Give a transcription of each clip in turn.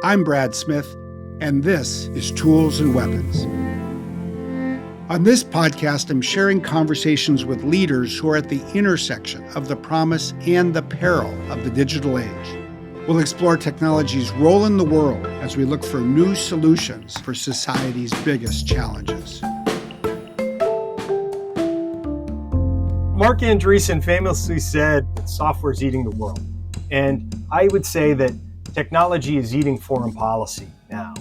I'm Brad Smith, and this is Tools and Weapons. On this podcast, I'm sharing conversations with leaders who are at the intersection of the promise and the peril of the digital age. We'll explore technology's role in the world as we look for new solutions for society's biggest challenges. Marc Andreessen famously said that software is eating the world. And I would say that technology is eating foreign policy now.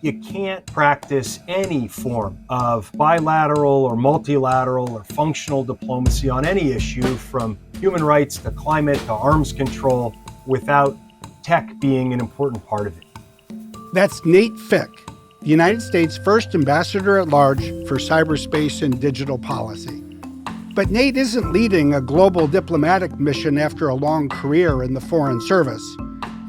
You can't practice any form of bilateral or multilateral or functional diplomacy on any issue, from human rights to climate to arms control, without tech being an important part of it. That's Nate Fick, the United States' first ambassador at large for cyberspace and digital policy. But Nate isn't leading a global diplomatic mission after a long career in the Foreign Service.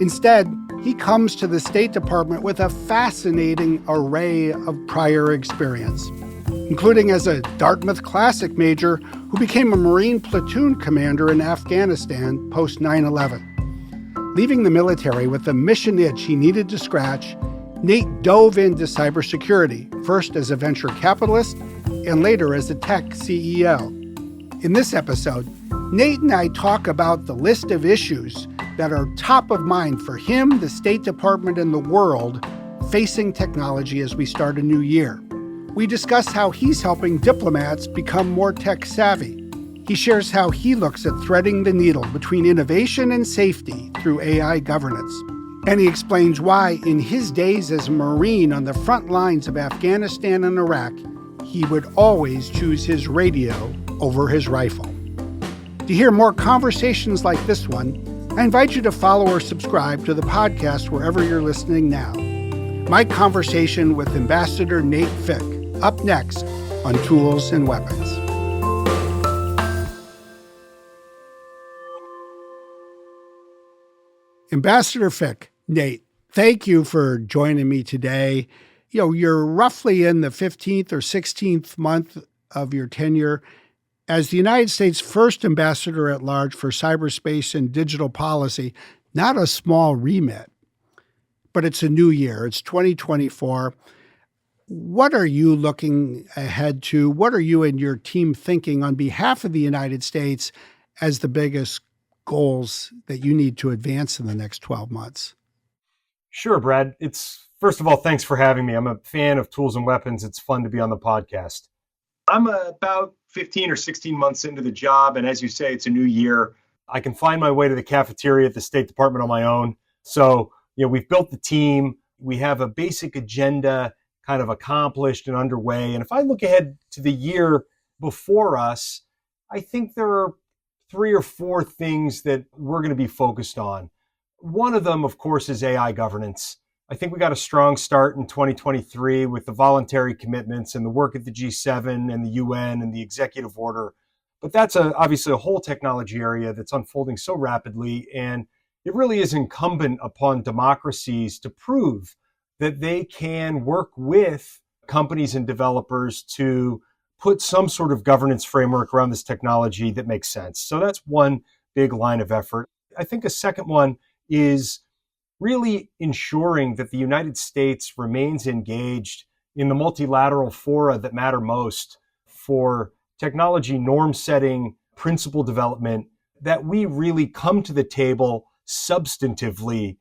Instead, he comes to the State Department with a fascinating array of prior experience, including as a Dartmouth Classic major who became a Marine platoon commander in Afghanistan post 9/11. Leaving the military with a mission itch he needed to scratch, Nate dove into cybersecurity, first as a venture capitalist and later as a tech CEO. In this episode, Nate and I talk about the list of issues that are top of mind for him, the State Department, and the world facing technology as we start a new year. We discuss how he's helping diplomats become more tech savvy. He shares how he looks at threading the needle between innovation and safety through AI governance. And he explains why, in his days as a Marine on the front lines of Afghanistan and Iraq, he would always choose his radio over his rifle. To hear more conversations like this one, I invite you to follow or subscribe to the podcast wherever you're listening now. My conversation with Ambassador Nate Fick, up next on Tools and Weapons. Ambassador Fick, Nate, thank you for joining me today. You're roughly in the 15th or 16th month of your tenure as the United States' first ambassador at large for cyberspace and digital policy. Not a small remit, but it's a new year. It's 2024. What are you looking ahead to? What are you and your team thinking on behalf of the United States as the biggest goals that you need to advance in the next 12 months? Sure, Brad. First of all, thanks for having me. I'm a fan of Tools and Weapons. It's fun to be on the podcast. I'm about 15 or 16 months into the job. And as you say, it's a new year. I can find my way to the cafeteria at the State Department on my own. So, we've built the team. We have a basic agenda kind of accomplished and underway. And if I look ahead to the year before us, I think there are 3 or 4 things that we're going to be focused on. One of them, of course, is AI governance. I think we got a strong start in 2023 with the voluntary commitments and the work at the G7 and the UN and the executive order. But that's obviously a whole technology area that's unfolding so rapidly. And it really is incumbent upon democracies to prove that they can work with companies and developers to put some sort of governance framework around this technology that makes sense. So that's one big line of effort. I think a second one is really ensuring that the United States remains engaged in the multilateral fora that matter most for technology norm setting, principle development, that we really come to the table substantively,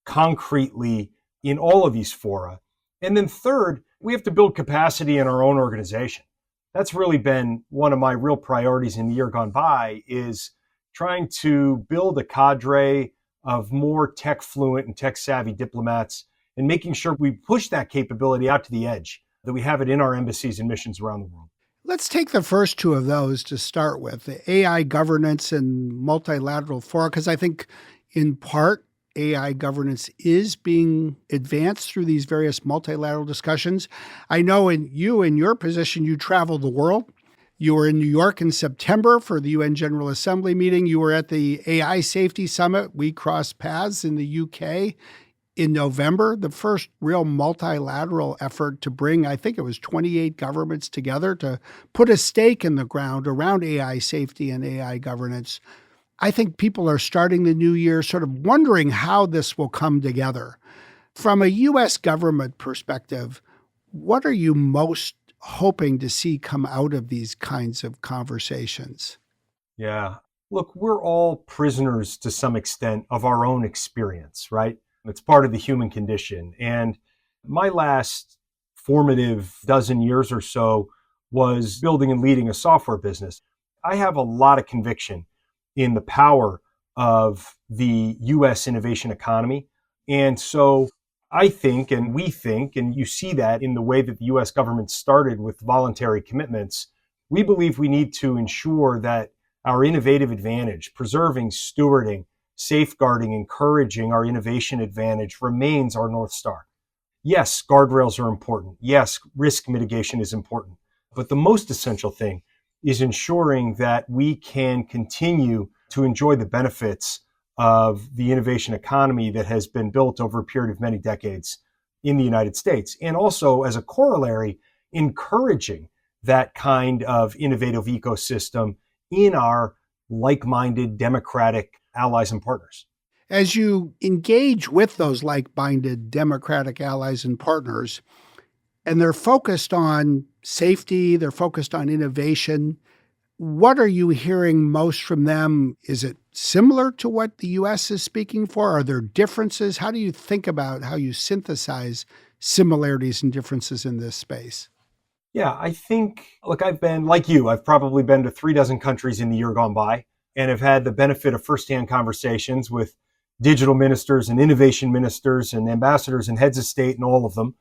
concretely in all of these fora. And then third, we have to build capacity in our own organization. That's really been one of my real priorities in the year gone by, is trying to build a cadre of more tech fluent and tech savvy diplomats and making sure we push that capability out to the edge, that we have it in our embassies and missions around the world. Let's take the first 2 of those to start with, the AI governance and multilateral fora, because I think in part AI governance is being advanced through these various multilateral discussions. I know in your position, you travel the world. You were in New York in September for the UN General Assembly meeting. You were at the AI Safety Summit. We crossed paths in the UK in November, the first real multilateral effort to bring, I think it was 28 governments together to put a stake in the ground around AI safety and AI governance. I think people are starting the new year sort of wondering how this will come together. From a U.S. government perspective, what are you most hoping to see come out of these kinds of conversations? Yeah. Look, we're all prisoners to some extent of our own experience, right? It's part of the human condition. And my last formative dozen years or so was building and leading a software business. I have a lot of conviction in the power of the US innovation economy. And so I think, and we think, and you see that in the way that the US government started with voluntary commitments, we believe we need to ensure that our innovative advantage, preserving, stewarding, safeguarding, encouraging our innovation advantage remains our North Star. Yes, guardrails are important. Yes, risk mitigation is important. But the most essential thing is ensuring that we can continue to enjoy the benefits of the innovation economy that has been built over a period of many decades in the United States. And also, as a corollary, encouraging that kind of innovative ecosystem in our like-minded democratic allies and partners. As you engage with those like-minded democratic allies and partners, and they're focused on safety, they're focused on innovation, what are you hearing most from them? Is it similar to what the U.S. is speaking for? Are there differences? How do you think about how you synthesize similarities and differences in this space? Yeah, I think, look, I've been, like you, I've probably been to 36 countries in the year gone by and have had the benefit of firsthand conversations with digital ministers and innovation ministers and ambassadors and heads of state and all of them.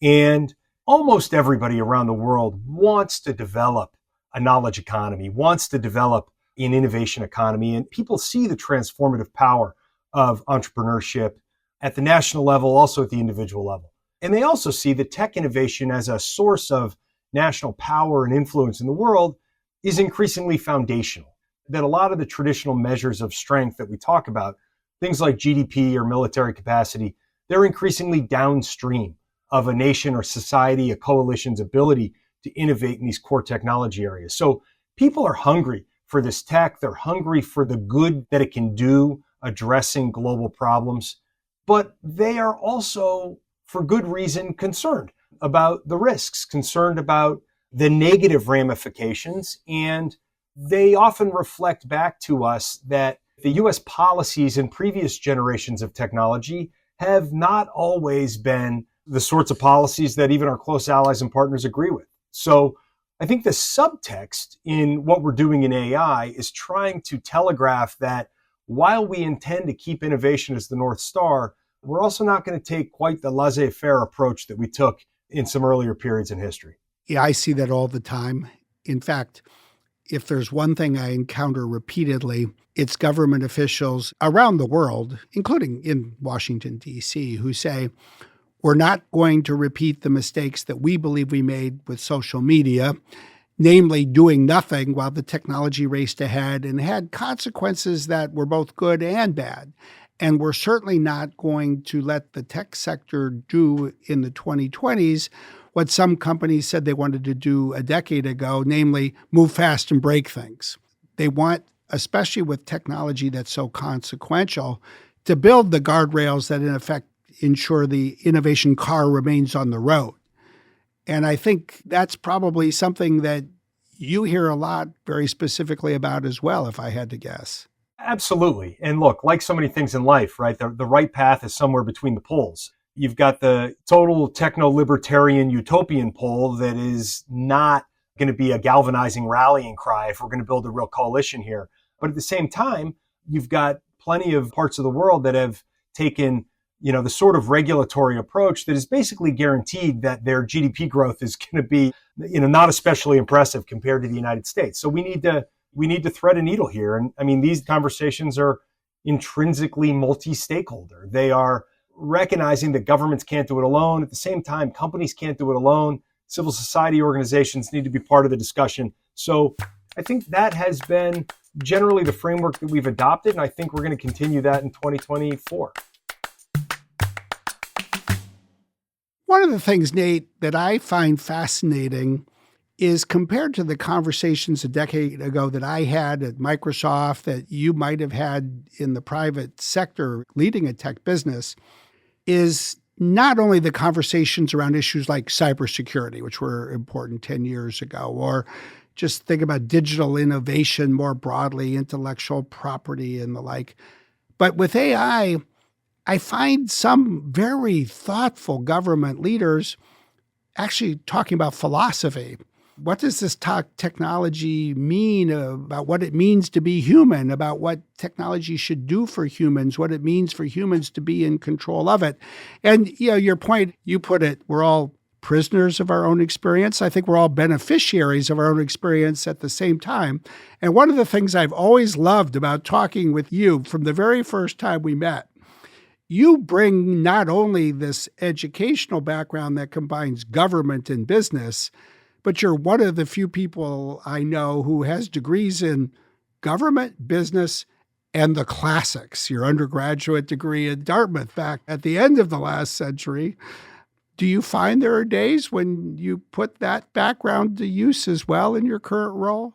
And almost everybody around the world wants to develop a knowledge economy, wants to develop an innovation economy. And people see the transformative power of entrepreneurship at the national level, also at the individual level. And they also see that tech innovation as a source of national power and influence in the world is increasingly foundational. That a lot of the traditional measures of strength that we talk about, things like GDP or military capacity, they're increasingly downstream of a nation or society, a coalition's ability to innovate in these core technology areas. So people are hungry for this tech. They're hungry for the good that it can do addressing global problems, but they are also, for good reason, concerned about the risks, concerned about the negative ramifications. And they often reflect back to us that the US policies in previous generations of technology have not always been the sorts of policies that even our close allies and partners agree with. So I think the subtext in what we're doing in AI is trying to telegraph that while we intend to keep innovation as the North Star, we're also not going to take quite the laissez-faire approach that we took in some earlier periods in history. Yeah, I see that all the time. In fact, if there's one thing I encounter repeatedly, it's government officials around the world, including in Washington, D.C., who say, we're not going to repeat the mistakes that we believe we made with social media, namely doing nothing while the technology raced ahead and had consequences that were both good and bad. And we're certainly not going to let the tech sector do in the 2020s what some companies said they wanted to do a decade ago, namely move fast and break things. They want, especially with technology that's so consequential, to build the guardrails that in effect ensure the innovation car remains on the road. And I think that's probably something that you hear a lot very specifically about as well, if I had to guess. Absolutely. And look, like so many things in life, right, the right path is somewhere between the poles. You've got the total techno-libertarian utopian pole that is not going to be a galvanizing rallying cry if we're going to build a real coalition here. But at the same time, you've got plenty of parts of the world that have taken, the sort of regulatory approach that is basically guaranteed that their GDP growth is going to be, not especially impressive compared to the United States. So we need to thread a needle here. And I mean, these conversations are intrinsically multi-stakeholder. They are recognizing that governments can't do it alone. At the same time, companies can't do it alone. Civil society organizations need to be part of the discussion. So I think that has been generally the framework that we've adopted, and I think we're going to continue that in 2024. One of the things, Nate, that I find fascinating is compared to the conversations a decade ago that I had at Microsoft, that you might have had in the private sector leading a tech business, is not only the conversations around issues like cybersecurity, which were important 10 years ago, or just think about digital innovation more broadly, intellectual property and the like. But with AI, I find some very thoughtful government leaders actually talking about philosophy. What does this technology mean about what it means to be human, about what technology should do for humans, what it means for humans to be in control of it? And, your point, you put it, we're all prisoners of our own experience. I think we're all beneficiaries of our own experience at the same time. And one of the things I've always loved about talking with you from the very first time we met, you bring not only this educational background that combines government and business, but you're one of the few people I know who has degrees in government, business, and the classics. Your undergraduate degree at Dartmouth back at the end of the last century. Do you find there are days when you put that background to use as well in your current role?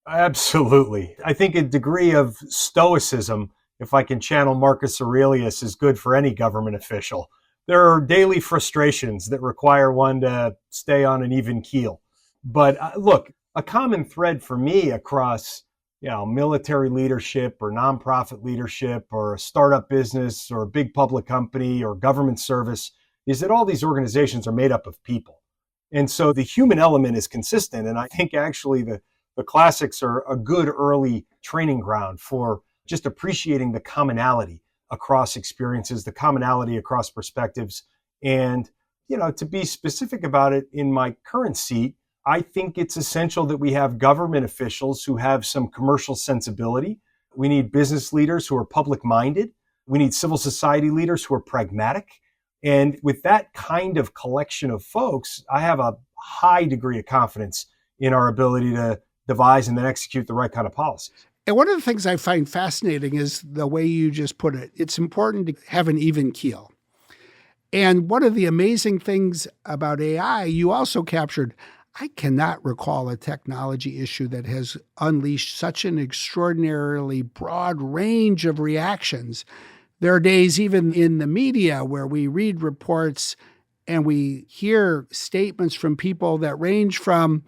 Absolutely. I think a degree of stoicism, if I can channel Marcus Aurelius, is good for any government official. There are daily frustrations that require one to stay on an even keel. But look, a common thread for me across military leadership or nonprofit leadership or a startup business or a big public company or government service is that all these organizations are made up of people. And so the human element is consistent. And I think actually the classics are a good early training ground for just appreciating the commonality across experiences, the commonality across perspectives. And, to be specific about it, in my current seat, I think it's essential that we have government officials who have some commercial sensibility. We need business leaders who are public-minded. We need civil society leaders who are pragmatic. And with that kind of collection of folks, I have a high degree of confidence in our ability to devise and then execute the right kind of policies. And one of the things I find fascinating is the way you just put it. It's important to have an even keel. And one of the amazing things about AI, you also captured, I cannot recall a technology issue that has unleashed such an extraordinarily broad range of reactions. There are days even in the media where we read reports and we hear statements from people that range from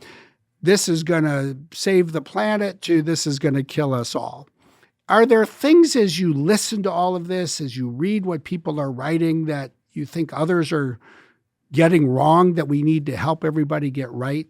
this is going to save the planet to this is going to kill us all. Are there things as you listen to all of this, as you read what people are writing, that you think others are getting wrong that we need to help everybody get right?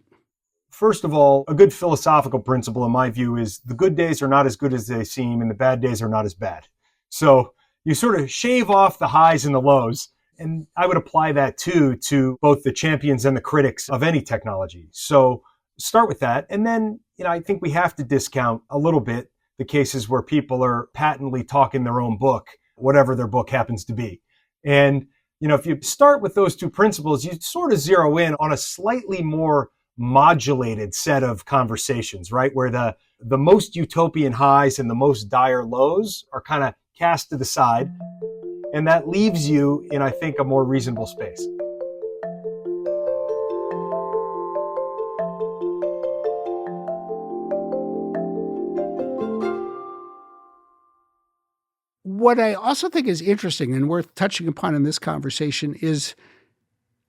First of all, a good philosophical principle in my view is the good days are not as good as they seem and the bad days are not as bad. So you sort of shave off the highs and the lows. And I would apply that too to both the champions and the critics of any technology. So start with that. And then, I think we have to discount a little bit the cases where people are patently talking their own book, whatever their book happens to be. And, if you start with those two principles, you sort of zero in on a slightly more modulated set of conversations, right? Where the most utopian highs and the most dire lows are kind of cast to the side. And that leaves you in, I think, a more reasonable space. What I also think is interesting and worth touching upon in this conversation is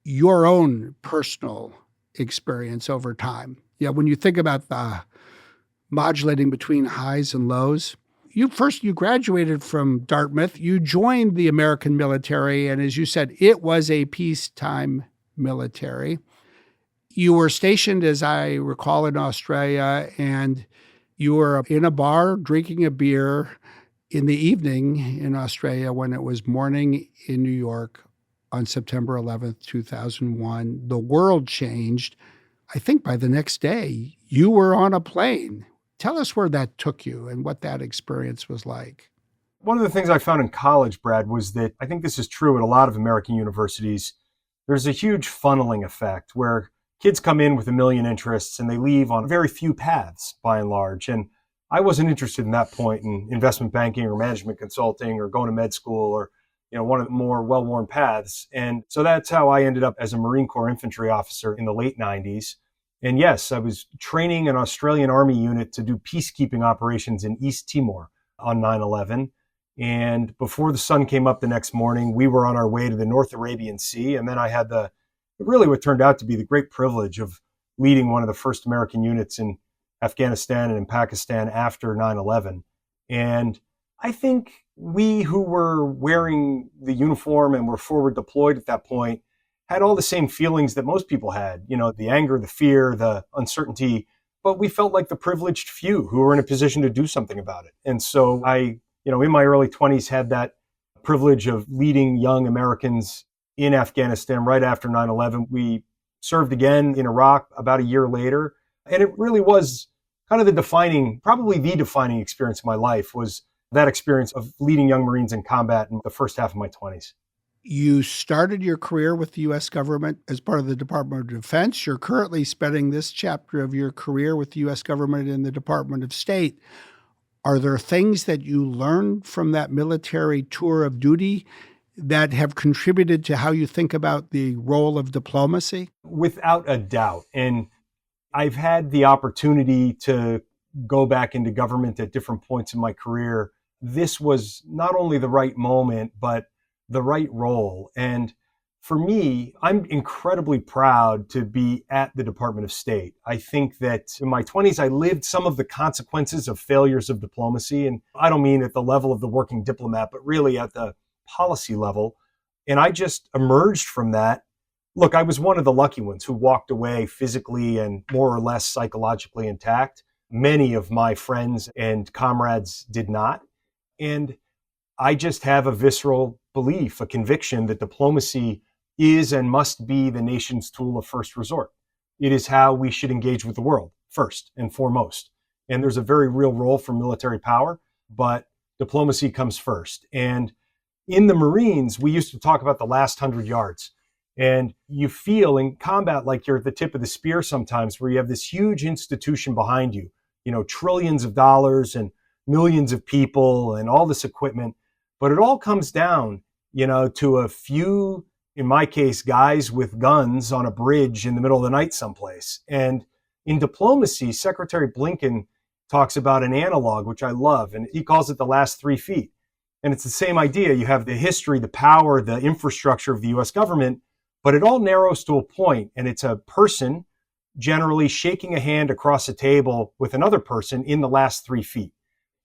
your own personal experience over time. When you think about the modulating between highs and lows, you graduated from Dartmouth, you joined the American military, and as you said, it was a peacetime military. You were stationed, as I recall, in Australia, and you were in a bar drinking a beer in the evening in Australia when it was morning in New York on September 11th, 2001. The world changed. I think by the next day, you were on a plane. Tell us where that took you and what that experience was like. One of the things I found in college, Brad, was that I think this is true at a lot of American universities. There's a huge funneling effect where kids come in with a million interests and they leave on very few paths by and large. And I wasn't interested in that point in investment banking or management consulting or going to med school or, one of the more well-worn paths. And so that's how I ended up as a Marine Corps infantry officer in the late 90s. And yes, I was training an Australian Army unit to do peacekeeping operations in East Timor on 9/11. And before the sun came up the next morning, we were on our way to the North Arabian Sea. And then I had really what turned out to be the great privilege of leading one of the first American units in Afghanistan and in Pakistan after 9/11. And I think we who were wearing the uniform and were forward deployed at that point had all the same feelings that most people had, the anger, the fear, the uncertainty, but we felt like the privileged few who were in a position to do something about it. And so I, in my early 20s, had that privilege of leading young Americans in Afghanistan right after 9/11. We served again in Iraq about a year later. And it really was kind of probably the defining experience of my life was that experience of leading young Marines in combat in the first half of my 20s. You started your career with the U.S. government as part of the Department of Defense. You're currently spending this chapter of your career with the U.S. government in the Department of State. Are there things that you learned from that military tour of duty that have contributed to how you think about the role of diplomacy? Without a doubt. And I've had the opportunity to go back into government at different points in my career. This was not only the right moment, but the right role. And for me, I'm incredibly proud to be at the Department of State. I think that in my 20s, I lived some of the consequences of failures of diplomacy. And I don't mean at the level of the working diplomat, but really at the policy level. And I just emerged from that. Look, I was one of the lucky ones who walked away physically and more or less psychologically intact. Many of my friends and comrades did not. And I just have a visceral belief, a conviction that diplomacy is and must be the nation's tool of first resort. It is how we should engage with the world, first and foremost. And there's a very real role for military power, but diplomacy comes first. And in the Marines, we used to talk about the last 100 yards. And you feel in combat like you're at the tip of the spear sometimes, where you have this huge institution behind you, trillions of dollars and millions of people and all this equipment. But it all comes down, to a few, in my case, guys with guns on a bridge in the middle of the night someplace. And in diplomacy, Secretary Blinken talks about an analog, which I love, and he calls it the last 3 feet. And it's the same idea. You have the history, the power, the infrastructure of the US government, but it all narrows to a point, and it's a person generally shaking a hand across a table with another person in the last 3 feet.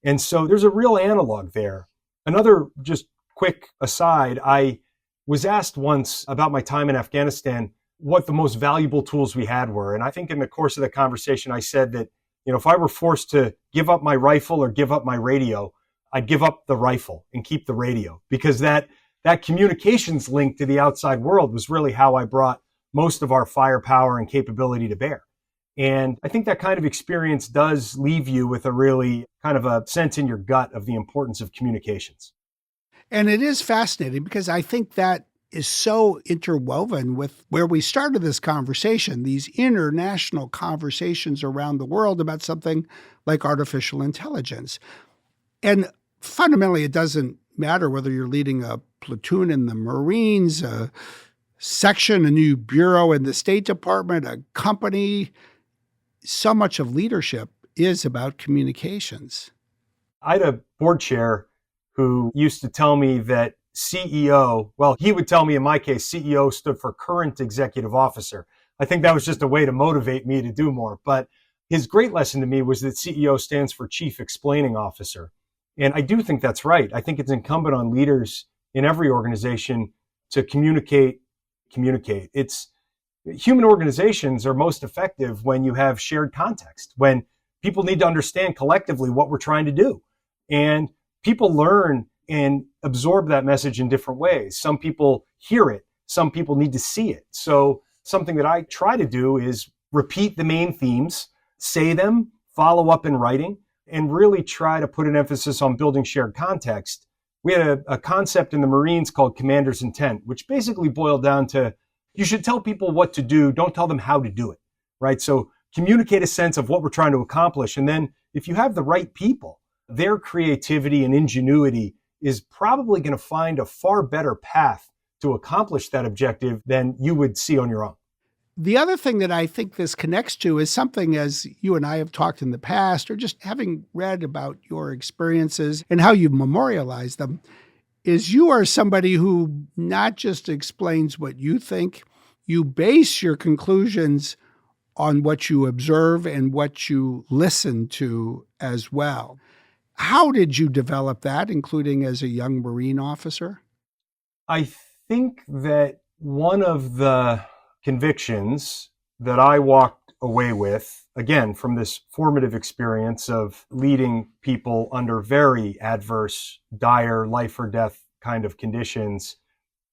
And so there's a real analog there. Another just quick aside, I was asked once about my time in Afghanistan what the most valuable tools we had were. And I think in the course of the conversation, I said that, if I were forced to give up my rifle or give up my radio, I'd give up the rifle and keep the radio, because that communications link to the outside world was really how I brought most of our firepower and capability to bear. And I think that kind of experience does leave you with a really kind of a sense in your gut of the importance of communications. And it is fascinating because I think that is so interwoven with where we started this conversation, these international conversations around the world about something like artificial intelligence. And fundamentally, it doesn't matter whether you're leading a platoon in the Marines, a section, a new bureau in the State Department, a company. So much of leadership is about communications. I had a board chair who used to tell me that CEO, well, he would tell me in my case, CEO stood for current executive officer. I think that was just a way to motivate me to do more. But his great lesson to me was that CEO stands for Chief Explaining Officer. And I do think that's right. I think it's incumbent on leaders in every organization to communicate. Human organizations are most effective when you have shared context, when people need to understand collectively what we're trying to do. And people learn and absorb that message in different ways. Some people hear it. Some people need to see it. So something that I try to do is repeat the main themes, say them, follow up in writing, and really try to put an emphasis on building shared context. We had a concept in the Marines called commander's intent, which basically boiled down to you should tell people what to do, don't tell them how to do it, right? So communicate a sense of what we're trying to accomplish. And then if you have the right people, their creativity and ingenuity is probably going to find a far better path to accomplish that objective than you would see on your own. The other thing that I think this connects to is something, as you and I have talked in the past, or just having read about your experiences and how you memorialize them, is you are somebody who not just explains what you think, you base your conclusions on what you observe and what you listen to as well. How did you develop that, including as a young Marine officer? I think that one of the convictions that I walked away with, again, from this formative experience of leading people under very adverse, dire, life or death kind of conditions,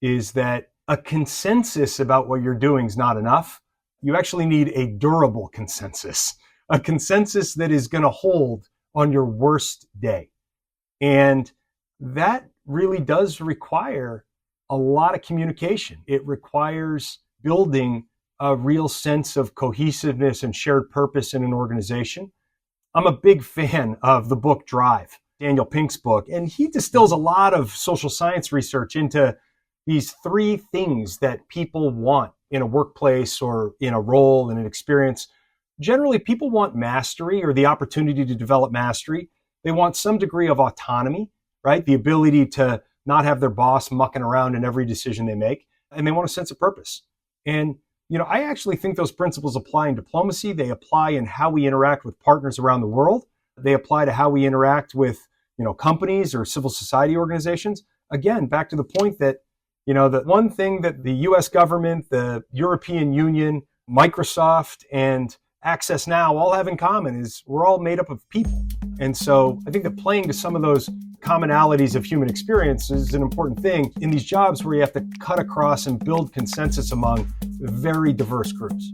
is that a consensus about what you're doing is not enough. You actually need a durable consensus, a consensus that is going to hold on your worst day. And that really does require a lot of communication. It requires building a real sense of cohesiveness and shared purpose in an organization. I'm a big fan of the book Drive, Daniel Pink's book, and he distills a lot of social science research into these three things that people want in a workplace or in a role, in an experience. Generally, people want mastery or the opportunity to develop mastery. They want some degree of autonomy, right? The ability to not have their boss mucking around in every decision they make. And they want a sense of purpose. And, I actually think those principles apply in diplomacy. They apply in how we interact with partners around the world. They apply to how we interact with, companies or civil society organizations. Again, back to the point that, the one thing that the US government, the European Union, Microsoft, and Access Now all have in common is we're all made up of people. And so I think that playing to some of those commonalities of human experience is an important thing in these jobs where you have to cut across and build consensus among very diverse groups.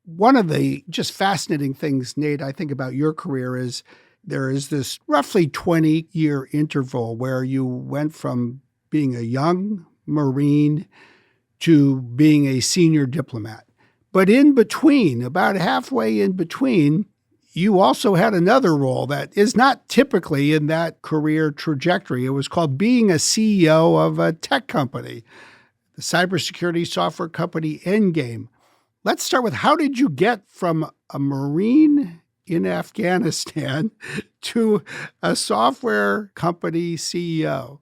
One of the just fascinating things, Nate, I think about your career is there is this roughly 20-year interval where you went from being a young Marine to being a senior diplomat. But in between, about halfway in between, you also had another role that is not typically in that career trajectory. It was called being a CEO of a tech company, the cybersecurity software company Endgame. Let's start with, how did you get from a Marine in Afghanistan to a software company CEO?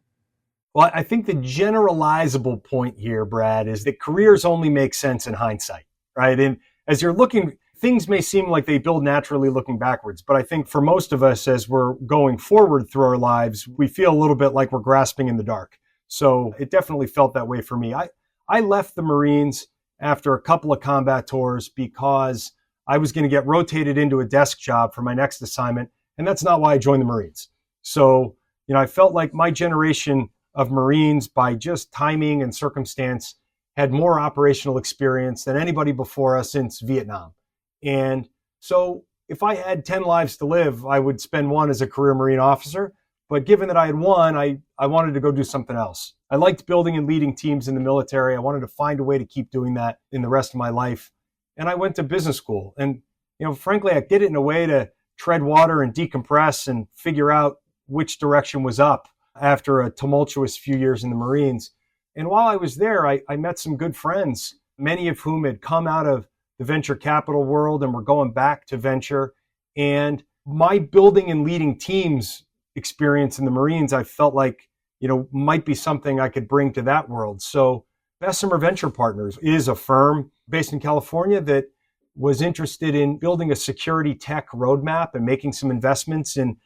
Well, I think the generalizable point here, Brad, is that careers only make sense in hindsight, right? And as you're looking, things may seem like they build naturally looking backwards, but I think for most of us, as we're going forward through our lives, we feel a little bit like we're grasping in the dark. So it definitely felt that way for me. I left the Marines after a couple of combat tours because I was going to get rotated into a desk job for my next assignment, and that's not why I joined the Marines. So, I felt like my generation of Marines, by just timing and circumstance, had more operational experience than anybody before us since Vietnam. And so if I had 10 lives to live, I would spend one as a career Marine officer. But given that I had one, I wanted to go do something else. I liked building and leading teams in the military. I wanted to find a way to keep doing that in the rest of my life. And I went to business school. And, frankly, I did it in a way to tread water and decompress and figure out which direction was up after a tumultuous few years in the Marines. And while I was there, I met some good friends, many of whom had come out of the venture capital world and were going back to venture. And my building and leading teams experience in the Marines, I felt like, might be something I could bring to that world. So Bessemer Venture Partners is a firm based in California that was interested in building a security tech roadmap and making some investments in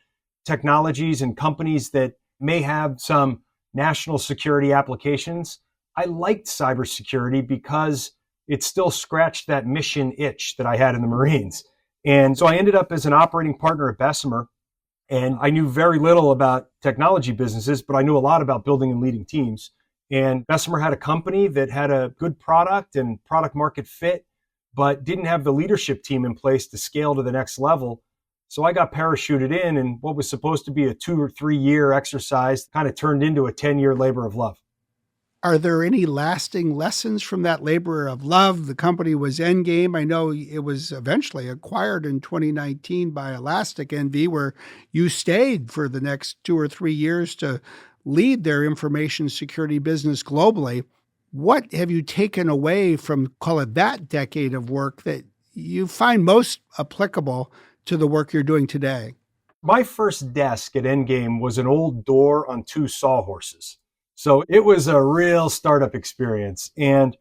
technologies and companies that may have some national security applications. I liked cybersecurity because it still scratched that mission itch that I had in the Marines. And so I ended up as an operating partner at Bessemer. And I knew very little about technology businesses, but I knew a lot about building and leading teams. And Bessemer had a company that had a good product and product market fit, but didn't have the leadership team in place to scale to the next level. So I got parachuted in, and what was supposed to be a 2 or 3 year exercise kind of turned into a 10-year labor of love. Are there any lasting lessons from that labor of love? The company was Endgame. I know it was eventually acquired in 2019 by Elastic NV, where you stayed for the next 2 or 3 years to lead their information security business globally. What have you taken away from, call it, that decade of work that you find most applicable to the work you're doing today? My first desk at Endgame was an old door on two sawhorses. So it was a real startup experience and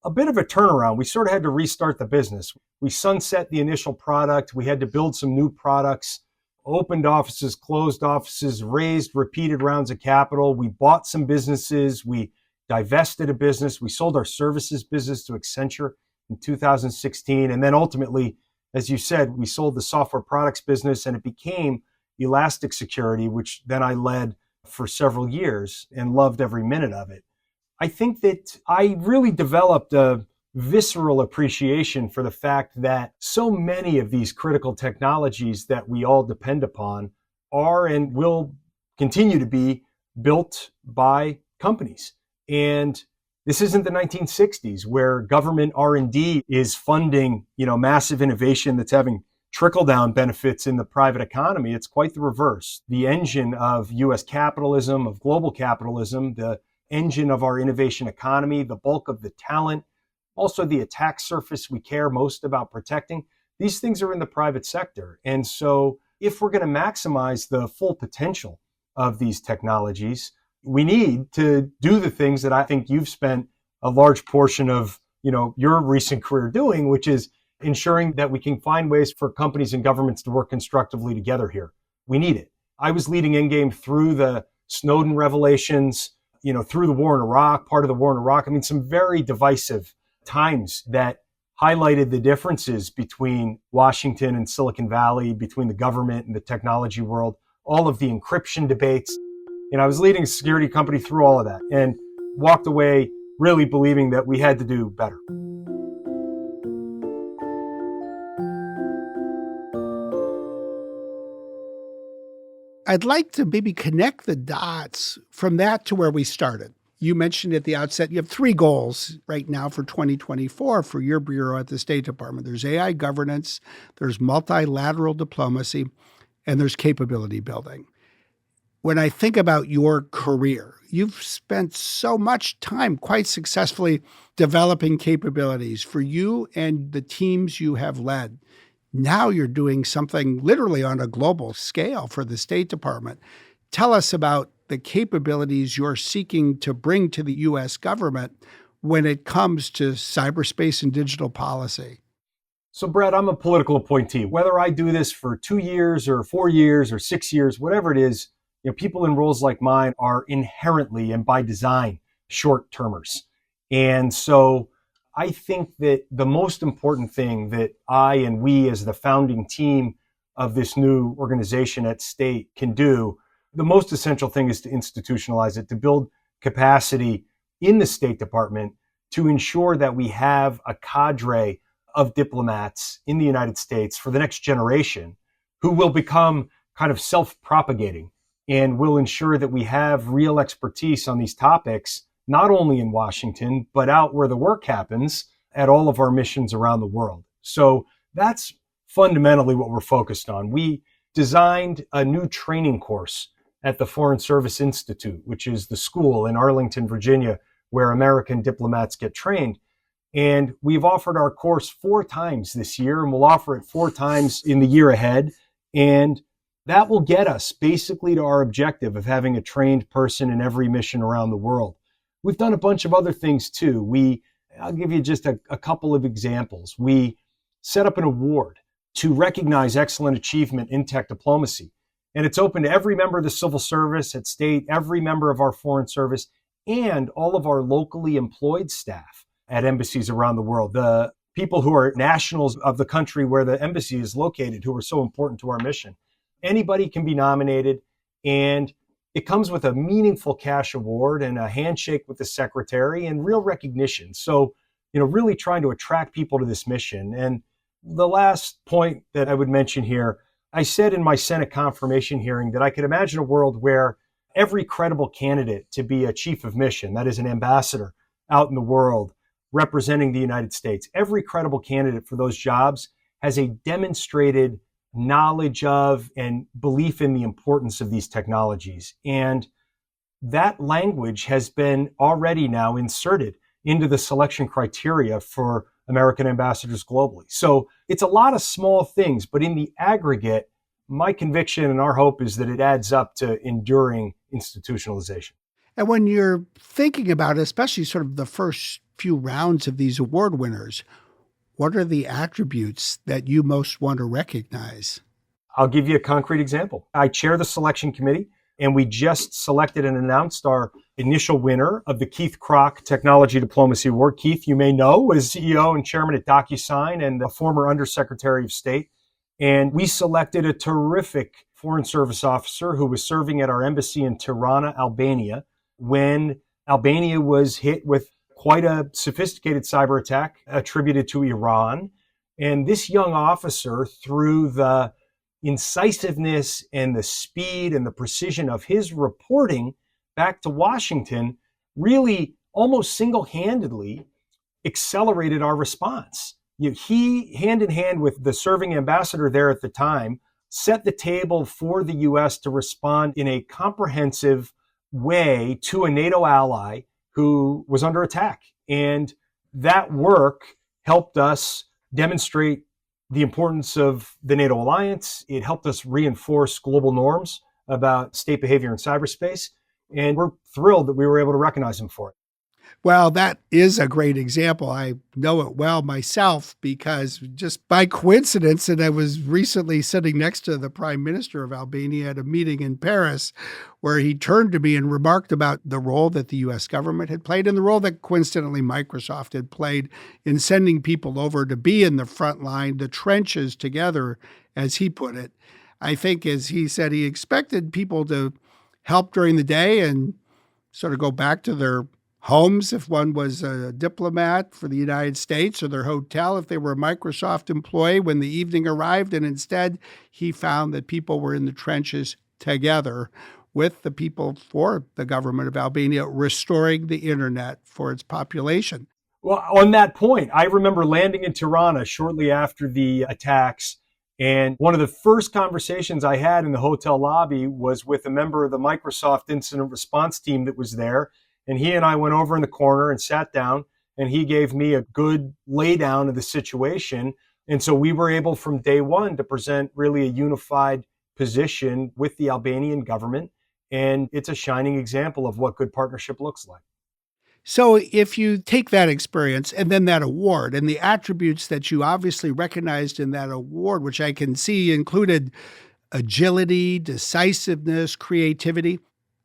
a bit of a turnaround. We sort of had to restart the business. We sunset the initial product. We had to build some new products, opened offices, closed offices, raised repeated rounds of capital. We bought some businesses. We divested a business. We sold our services business to Accenture in 2016. And then ultimately, as you said, we sold the software products business and it became Elastic Security, which then I led for several years and loved every minute of it. I think that I really developed a visceral appreciation for the fact that so many of these critical technologies that we all depend upon are and will continue to be built by companies. And this isn't the 1960s where government R&D is funding, massive innovation that's having trickle-down benefits in the private economy. It's quite the reverse. The engine of U.S. capitalism, of global capitalism, the engine of our innovation economy, the bulk of the talent, also the attack surface we care most about protecting, these things are in the private sector. And so if we're going to maximize the full potential of these technologies, we need to do the things that I think you've spent a large portion of, your recent career doing, which is ensuring that we can find ways for companies and governments to work constructively together here. We need it. I was leading Endgame through the Snowden revelations, through the war in Iraq, part of the war in Iraq. I mean, some very divisive times that highlighted the differences between Washington and Silicon Valley, between the government and the technology world, all of the encryption debates. I was leading a security company through all of that and walked away really believing that we had to do better. I'd like to maybe connect the dots from that to where we started. You mentioned at the outset, you have 3 goals right now for 2024 for your bureau at the State Department. There's AI governance, there's multilateral diplomacy, and there's capability building. When I think about your career, you've spent so much time quite successfully developing capabilities for you and the teams you have led. Now you're doing something literally on a global scale for the State Department. Tell us about the capabilities you're seeking to bring to the U.S. government when it comes to cyberspace and digital policy. So, Brett, I'm a political appointee. Whether I do this for 2 years or 4 years or 6 years, whatever it is, people in roles like mine are inherently and by design short-termers. And so I think that the most important thing that I and we as the founding team of this new organization at State can do, the most essential thing is to institutionalize it, to build capacity in the State Department to ensure that we have a cadre of diplomats in the United States for the next generation who will become kind of self-propagating and will ensure that we have real expertise on these topics, not only in Washington, but out where the work happens at all of our missions around the world. So that's fundamentally what we're focused on. We designed a new training course at the Foreign Service Institute, which is the school in Arlington, Virginia, where American diplomats get trained. And we've offered our course 4 times this year, and we'll offer it 4 times in the year ahead. And that will get us basically to our objective of having a trained person in every mission around the world. We've done a bunch of other things too. I'll give you just a couple of examples. We set up an award to recognize excellent achievement in tech diplomacy. And it's open to every member of the civil service at State, every member of our foreign service, and all of our locally employed staff at embassies around the world. The people who are nationals of the country where the embassy is located, who are so important to our mission. Anybody can be nominated, and it comes with a meaningful cash award and a handshake with the secretary and real recognition. So, really trying to attract people to this mission. And the last point that I would mention here, I said in my Senate confirmation hearing that I could imagine a world where every credible candidate to be a chief of mission, that is an ambassador out in the world representing the United States, every credible candidate for those jobs has a demonstrated knowledge of and belief in the importance of these technologies. And that language has been already now inserted into the selection criteria for American ambassadors globally. So it's a lot of small things, but in the aggregate, my conviction and our hope is that it adds up to enduring institutionalization. And when you're thinking about, especially sort of the first few rounds of these award winners, what are the attributes that you most want to recognize? I'll give you a concrete example. I chair the selection committee, and we just selected and announced our initial winner of the Keith Kroc Technology Diplomacy Award. Keith, you may know, was CEO and chairman at DocuSign and a former undersecretary of state. And we selected a terrific Foreign Service officer who was serving at our embassy in Tirana, Albania, when Albania was hit with quite a sophisticated cyber attack attributed to Iran. And this young officer, through the incisiveness and the speed and the precision of his reporting back to Washington, really almost single-handedly accelerated our response. He, hand in hand with the serving ambassador there at the time, set the table for the U.S. to respond in a comprehensive way to a NATO ally who was under attack. And that work helped us demonstrate the importance of the NATO alliance. It helped us reinforce global norms about state behavior in cyberspace. And we're thrilled that we were able to recognize him for it. Well, that is a great example. I know it well myself because just by coincidence, and I was recently sitting next to the Prime Minister of Albania at a meeting in Paris where he turned to me and remarked about the role that the U.S. government had played and the role that coincidentally Microsoft had played in sending people over to be in the front line, the trenches together, as he put it. I think, as he said, he expected people to help during the day and sort of go back to their homes if one was a diplomat for the United States, or their hotel if they were a Microsoft employee when the evening arrived. And instead, he found that people were in the trenches together with the people for the government of Albania restoring the internet for its population. Well, on that point, I remember landing in Tirana shortly after the attacks. And one of the first conversations I had in the hotel lobby was with a member of the Microsoft incident response team that was there. And he and I went over in the corner and sat down, and he gave me a good laydown of the situation. And so we were able from day one to present really a unified position with the Albanian government. And it's a shining example of what good partnership looks like. So if you take that experience and then that award and the attributes that you obviously recognized in that award, which I can see included agility, decisiveness, creativity,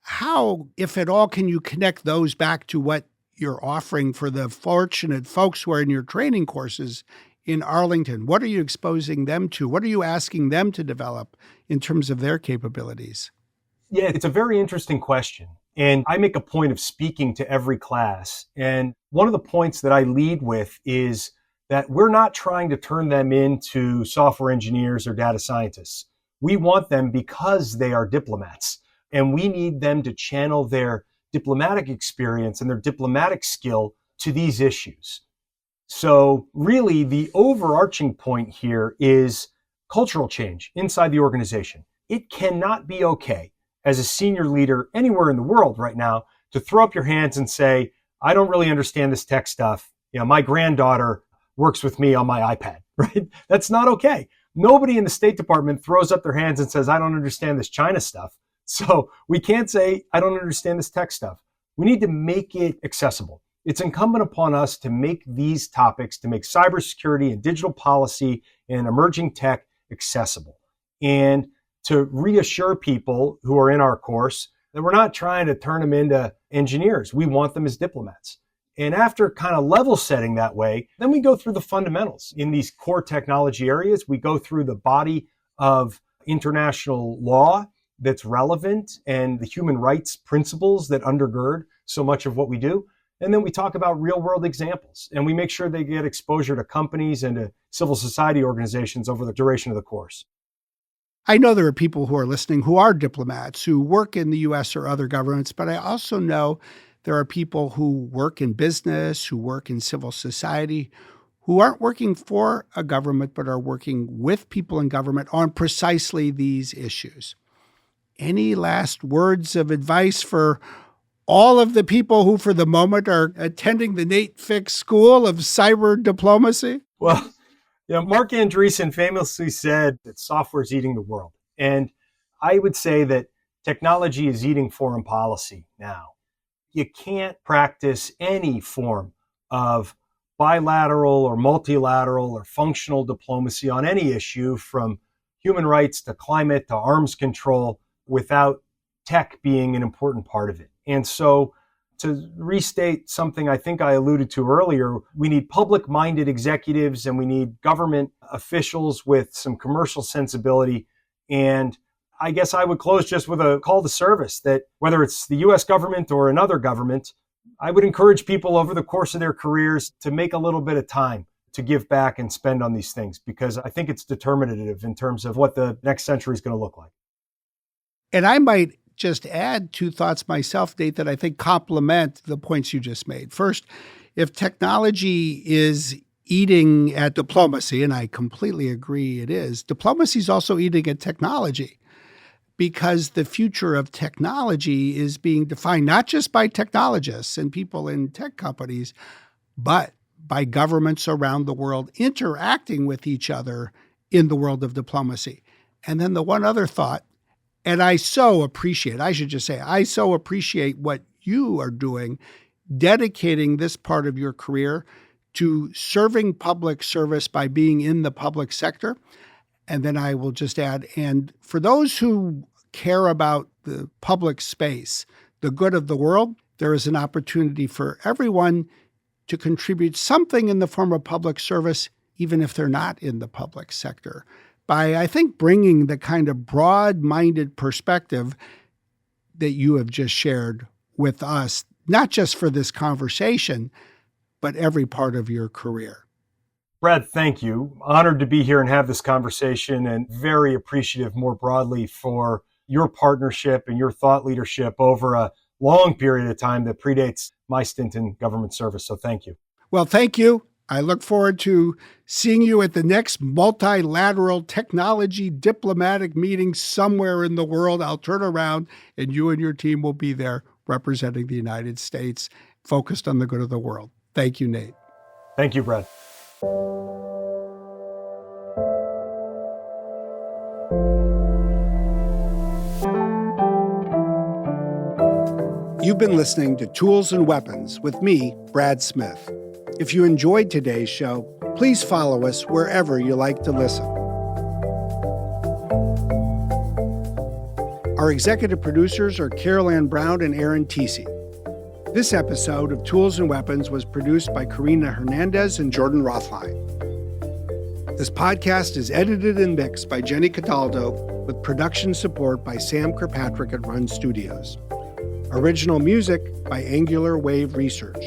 how, if at all, can you connect those back to what you're offering for the fortunate folks who are in your training courses in Arlington? What are you exposing them to? What are you asking them to develop in terms of their capabilities? Yeah, it's a very interesting question. And I make a point of speaking to every class. And one of the points that I lead with is that we're not trying to turn them into software engineers or data scientists. We want them because they are diplomats. And we need them to channel their diplomatic experience and their diplomatic skill to these issues. So really, the overarching point here is cultural change inside the organization. It cannot be okay as a senior leader anywhere in the world right now to throw up your hands and say, I don't really understand this tech stuff. My granddaughter works with me on my iPad, right? That's not okay. Nobody in the State Department throws up their hands and says, I don't understand this China stuff. So we can't say, I don't understand this tech stuff. We need to make it accessible. It's incumbent upon us to make these topics, to make cybersecurity and digital policy and emerging tech accessible, and to reassure people who are in our course that we're not trying to turn them into engineers. We want them as diplomats. And after kind of level setting that way, then we go through the fundamentals. In these core technology areas, we go through the body of international law that's relevant and the human rights principles that undergird so much of what we do. And then we talk about real world examples, and we make sure they get exposure to companies and to civil society organizations over the duration of the course. I know there are people who are listening who are diplomats, who work in the U.S. or other governments, but I also know there are people who work in business, who work in civil society, who aren't working for a government, but are working with people in government on precisely these issues. Any last words of advice for all of the people who, for the moment, are attending the Nate Fick School of Cyber Diplomacy? Well, Mark Andreessen famously said that software is eating the world. And I would say that technology is eating foreign policy now. You can't practice any form of bilateral or multilateral or functional diplomacy on any issue, from human rights to climate to arms control, without tech being an important part of it. And so, to restate something I think I alluded to earlier, we need public-minded executives and we need government officials with some commercial sensibility. And I guess I would close just with a call to service that whether it's the US government or another government, I would encourage people over the course of their careers to make a little bit of time to give back and spend on these things, because I think it's determinative in terms of what the next century is going to look like. And I might just add two thoughts myself, Nate, that I think complement the points you just made. First, if technology is eating at diplomacy, and I completely agree it is, diplomacy is also eating at technology, because the future of technology is being defined not just by technologists and people in tech companies, but by governments around the world interacting with each other in the world of diplomacy. And then the one other thought, and I so appreciate what you are doing, dedicating this part of your career to serving public service by being in the public sector. And then I will just add, and for those who care about the public space, the good of the world, there is an opportunity for everyone to contribute something in the form of public service, even if they're not in the public sector, by, I think, bringing the kind of broad-minded perspective that you have just shared with us, not just for this conversation, but every part of your career. Brad, thank you. Honored to be here and have this conversation, and very appreciative more broadly for your partnership and your thought leadership over a long period of time that predates my stint in government service. So thank you. Well, thank you. I look forward to seeing you at the next multilateral technology diplomatic meeting somewhere in the world. I'll turn around and you and your team will be there representing the United States, focused on the good of the world. Thank you, Nate. Thank you, Brad. You've been listening to Tools and Weapons with me, Brad Smith. If you enjoyed today's show, please follow us wherever you like to listen. Our executive producers are Carol Ann Brown and Aaron Teesey. This episode of Tools and Weapons was produced by Karina Hernandez and Jordan Rothlein. This podcast is edited and mixed by Jenny Cataldo, with production support by Sam Kirkpatrick at Run Studios. Original music by Angular Wave Research.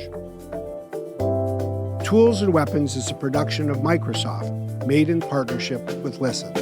Tools and Weapons is a production of Microsoft, made in partnership with Listen.